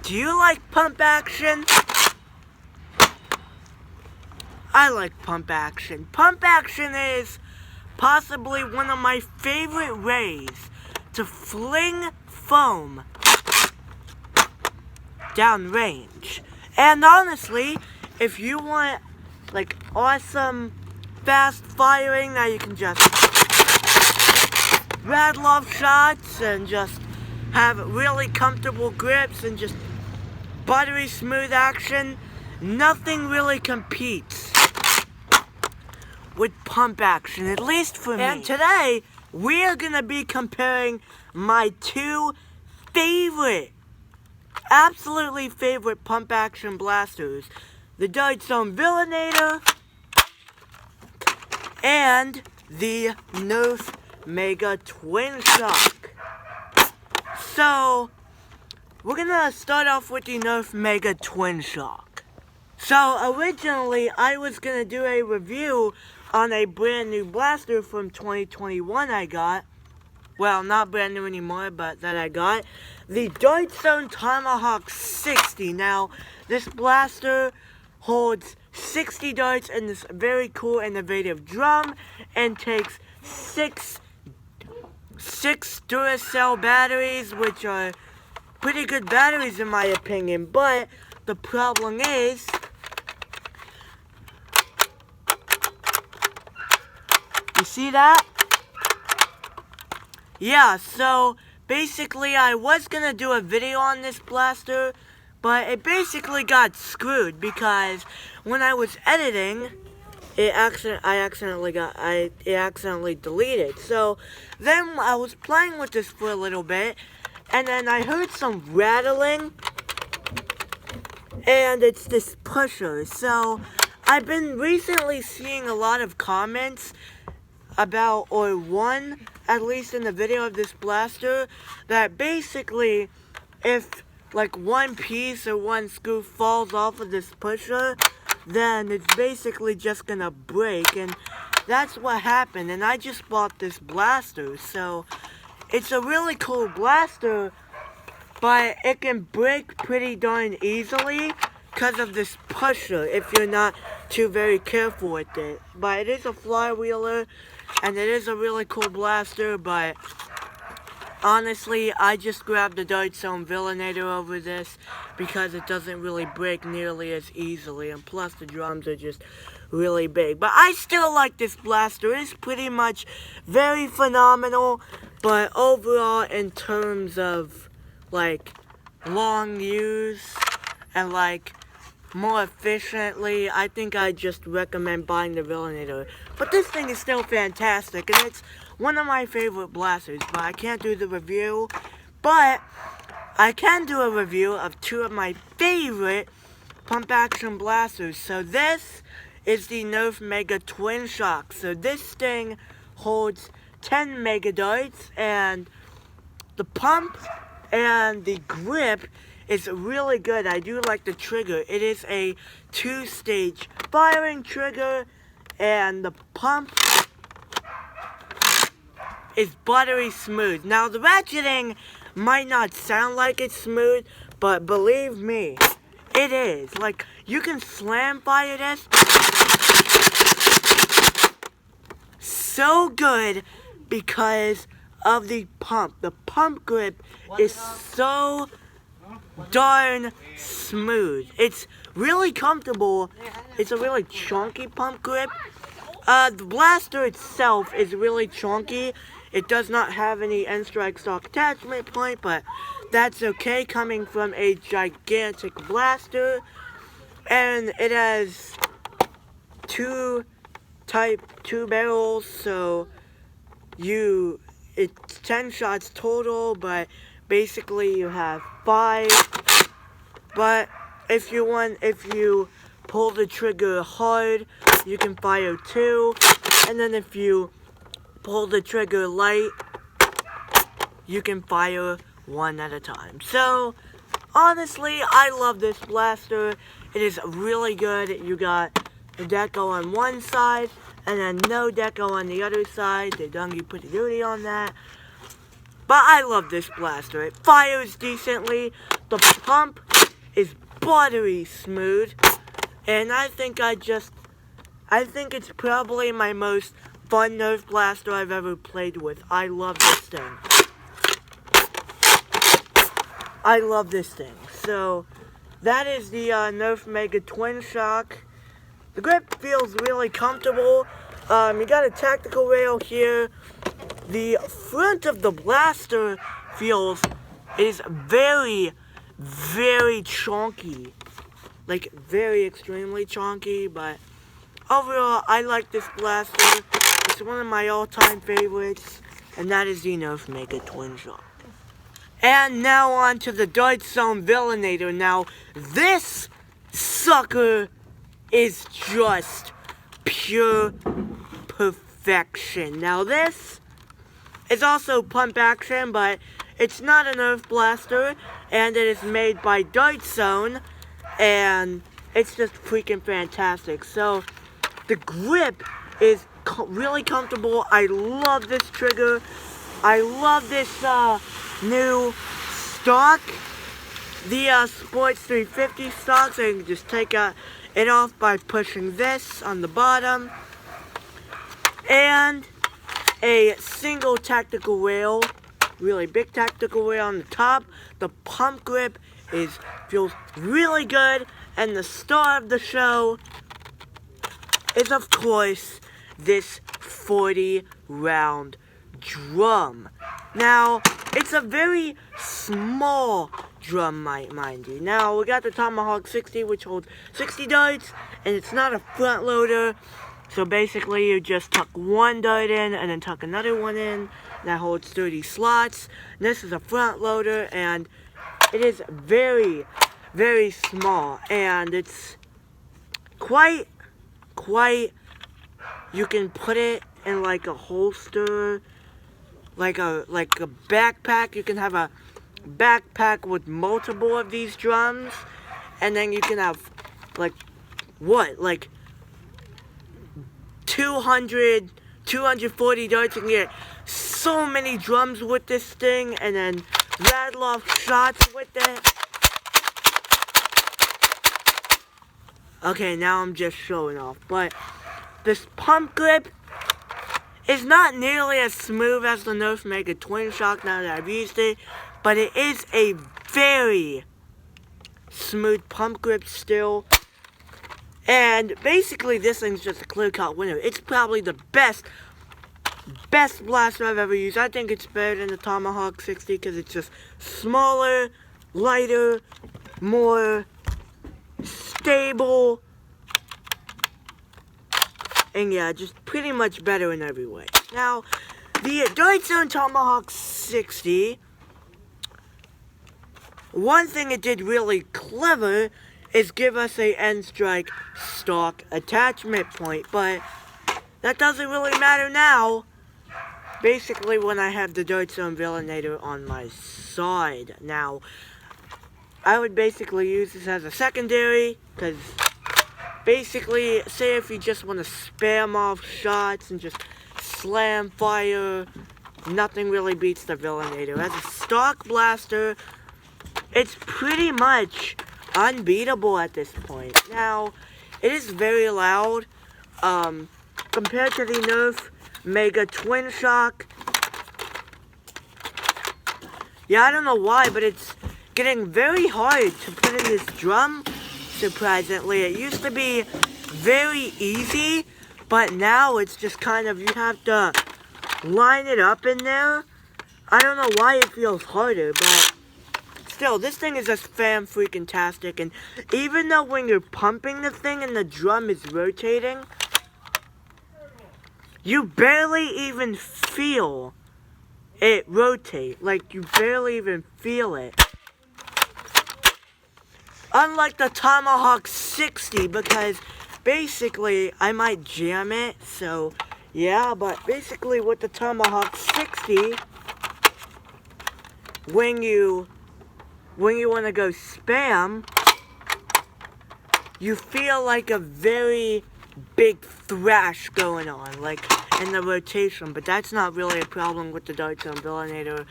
Do you like pump action? I like pump action. Pump action is possibly one of my favorite ways to fling foam downrange. And honestly, if you want like awesome fast firing that you can just rattle off shots and just have really comfortable grips and just buttery smooth action, nothing really competes with pump action, at least for me. And today, we are going to be comparing my two absolutely favorite pump action blasters. The Jointstone Villanator and the Nerf Mega Twinshock. So, we're gonna start off with the Nerf Mega Twinshock. So, originally, I was gonna do a review on a brand new blaster from 2021 I got. Well, not brand new anymore, but that I got. The Jointstone Tomahawk 60. Now, this blaster holds 60 darts in this very cool, innovative drum and takes six Duracell batteries, which are pretty good batteries in my opinion. But the problem is, you see that? Yeah, so basically I was gonna do a video on this blaster, but it basically got screwed because when I was editing, it accidentally deleted. So then I was playing with this for a little bit, and then I heard some rattling, and it's this pusher. So I've been recently seeing a lot of comments about, or one, at least in the video of this blaster, that basically if like one piece or one screw falls off of this pusher, then it's basically just gonna break, and that's what happened. And I just bought this blaster, so it's a really cool blaster, but it can break pretty darn easily because of this pusher if you're not too very careful with it. But it is a flywheeler, and it is a really cool blaster, but honestly, I just grabbed the Jointstone Villanator over this because it doesn't really break nearly as easily, and plus the drums are just really big. But I still like this blaster. It's pretty much very phenomenal, but overall in terms of like long use and like more efficiently, I think I just recommend buying the Villanator. But this thing is still fantastic, and it's one of my favorite blasters, but I can't do the review. But I can do a review of two of my favorite pump action blasters. So this is the Nerf Mega Twinshock. So this thing holds 10 mega darts, and the pump and the grip is really good. I do like the trigger. It is a 2-stage firing trigger, and the pump is buttery smooth. Now the ratcheting might not sound like it's smooth, but believe me, it is. Like, you can slam fire this so good because of the pump. The pump grip is so darn smooth. It's really comfortable. It's a really chunky pump grip. The blaster itself is really chunky. It does not have any end-strike stock attachment point, but that's okay coming from a gigantic blaster. And it has two barrels, so it's 10 shots total, but basically you have 5. But if you pull the trigger hard, you can fire 2, and then if you pull the trigger light, you can fire 1 at a time. So honestly, I love this blaster. It is really good. You got the deco on one side and then no deco on the other side. They done you pretty duty on that. But I love this blaster. It fires decently. The pump is buttery smooth. And I think it's probably my most fun Nerf blaster I've ever played with. I love this thing. I love this thing. So, that is the Nerf Mega Twinshock. The grip feels really comfortable. You got a tactical rail here. The front of the blaster is very, very chunky. Like, very extremely chunky, but overall, I like this blaster. It's one of my all-time favorites, and that is the Nerf Mega Twinshock. And now on to the Jointstone Villanator. Now, this sucker is just pure perfection. Now, this is also pump action, but it's not a Nerf blaster, and it is made by Jointstone, and it's just freaking fantastic. So, the grip is really comfortable. I love this trigger. I love this new stock, the Sports 350 stock. So you can just take it off by pushing this on the bottom, and a single tactical rail, really big tactical rail on the top. The pump grip feels really good, and the star of the show is, of course, this 40-round drum. Now, it's a very small drum, mind you. Now, we got the Tomahawk 60, which holds 60 darts, and it's not a front loader. So basically, you just tuck one dart in, and then tuck another one in. That holds 30 slots. And this is a front loader, and it is very, very small. And it's quite, you can put it in like a holster, like a backpack. You can have a backpack with multiple of these drums, and then you can have like 240 darts. You can get so many drums with this thing, and then rattle off shots with it. Okay, now I'm just showing off, but this pump grip is not nearly as smooth as the Nerf Mega Twinshock now that I've used it, but it is a very smooth pump grip still. And basically, this thing's just a clear-cut winner. It's probably the best blaster I've ever used. I think it's better than the Tomahawk 60 because it's just smaller, lighter, more stable, and yeah, just pretty much better in every way. Now, the Jointstone Tomahawk 60, one thing it did really clever is give us a end strike stock attachment point, but that doesn't really matter now. Basically, when I have the Jointstone Villanator on my side. Now, I would basically use this as a secondary, because basically, say if you just want to spam off shots and just slam fire, nothing really beats the Villanator. As a stock blaster, it's pretty much unbeatable at this point. Now, it is very loud, compared to the Nerf Mega Twinshock. Yeah, I don't know why, but it's getting very hard to put in this drum, surprisingly. It used to be very easy, but now it's just kind of, you have to line it up in there. I don't know why it feels harder, but still, this thing is just fan-freaking-tastic. And even though when you're pumping the thing and the drum is rotating, you barely even feel it rotate. Like, you barely even feel it. Unlike the Tomahawk 60, because basically, I might jam it, so yeah, but basically with the Tomahawk 60, when you want to go spam, you feel like a very big thrash going on, like in the rotation, but that's not really a problem with the Jointstone Villanator.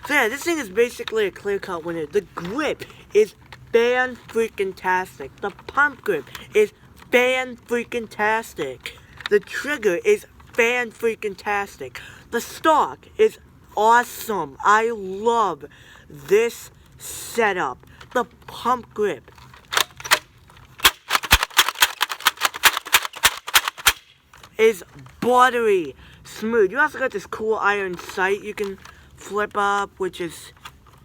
So yeah, this thing is basically a clear-cut winner. The grip is fan-freaking-tastic. The pump grip is fan-freaking-tastic. The trigger is fan-freaking-tastic. The stock is awesome. I love this setup. The pump grip is buttery smooth. You also got this cool iron sight you can flip up, which is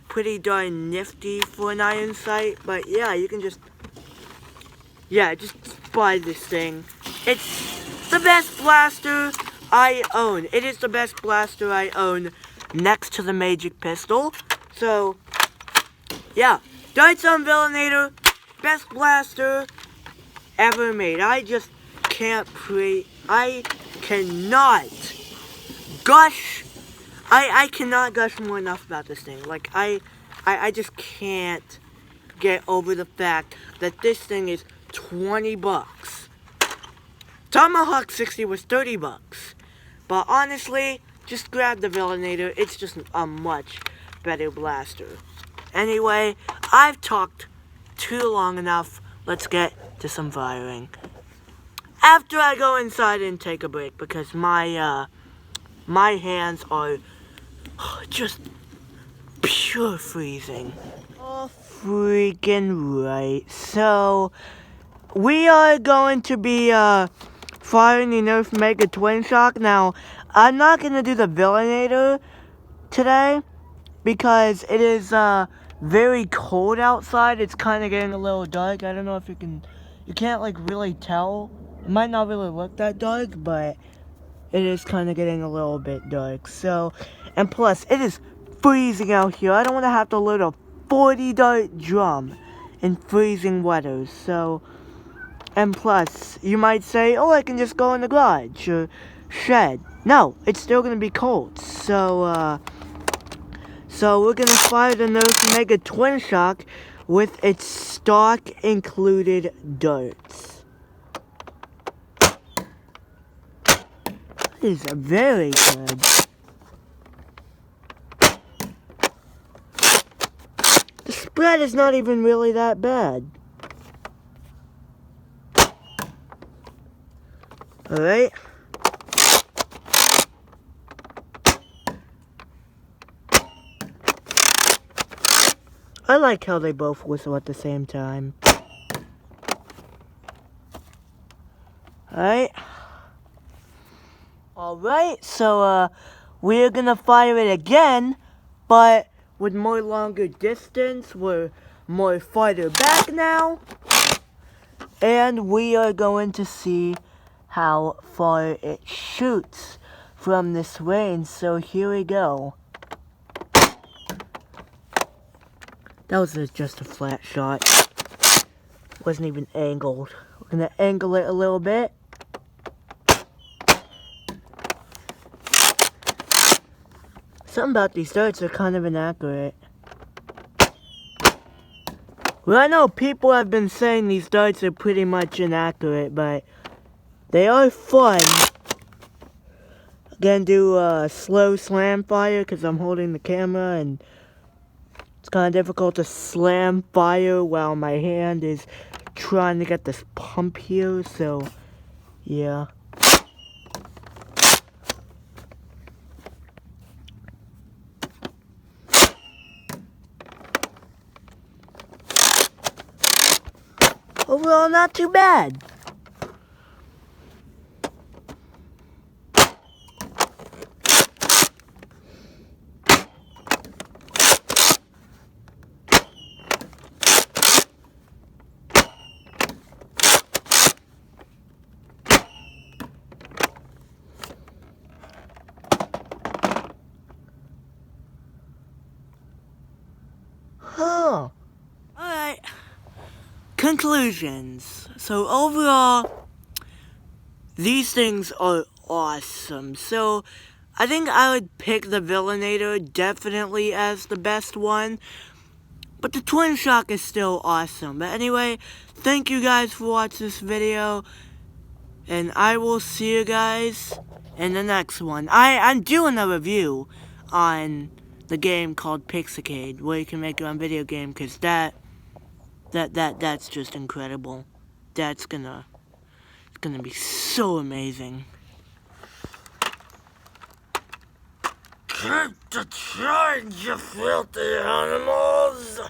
pretty darn nifty for an iron sight. But yeah, you can just buy this thing. It's the best blaster I own. It is the best blaster I own next to the Magic Pistol. So yeah, Jointstone Villanator, best blaster ever made. I just can't I cannot gush. I cannot gush more enough about this thing. Like, I just can't get over the fact that this thing is 20 bucks. Tomahawk 60 was 30 bucks. But honestly, just grab the Villanator. It's just a much better blaster. Anyway, I've talked too long enough. Let's get to some firing. After I go inside and take a break, because my hands are just pure freezing. Oh, freaking right. So, we are going to be firing the Nerf Mega Twinshock. Now, I'm not going to do the Villanator today, because it is very cold outside. It's kind of getting a little dark. I don't know if you can't like really tell. It might not really look that dark, but it is kind of getting a little bit dark. So, and plus, it is freezing out here. I don't want to have to load a 40-dart drum in freezing weather. So, and plus, you might say, oh, I can just go in the garage or shed. No, it's still going to be cold. So we're going to fire the Nerf Mega Twinshock with its stock included darts. Is very good. The spread is not even really that bad. Alright. I like how they both whistle at the same time. Alright. Alright, so we're gonna fire it again, but with more longer distance. We're more farther back now. And we are going to see how far it shoots from this range. So here we go. That was just a flat shot. Wasn't even angled. We're gonna angle it a little bit. Something about these darts are kind of inaccurate. Well, I know people have been saying these darts are pretty much inaccurate, but they are fun. I'm gonna do a slow slam fire because I'm holding the camera and it's kind of difficult to slam fire while my hand is trying to get this pump here, so yeah. Overall, not too bad. Huh. Alright. Conclusions. So overall, these things are awesome. So I think I would pick the Villanator definitely as the best one. But the Twinshock is still awesome. But anyway, thank you guys for watching this video. And I will see you guys in the next one. I'm doing a review on the game called Pixicade, where you can make your own video game, because that That's just incredible. It's gonna be so amazing. Keep the change, you filthy animals!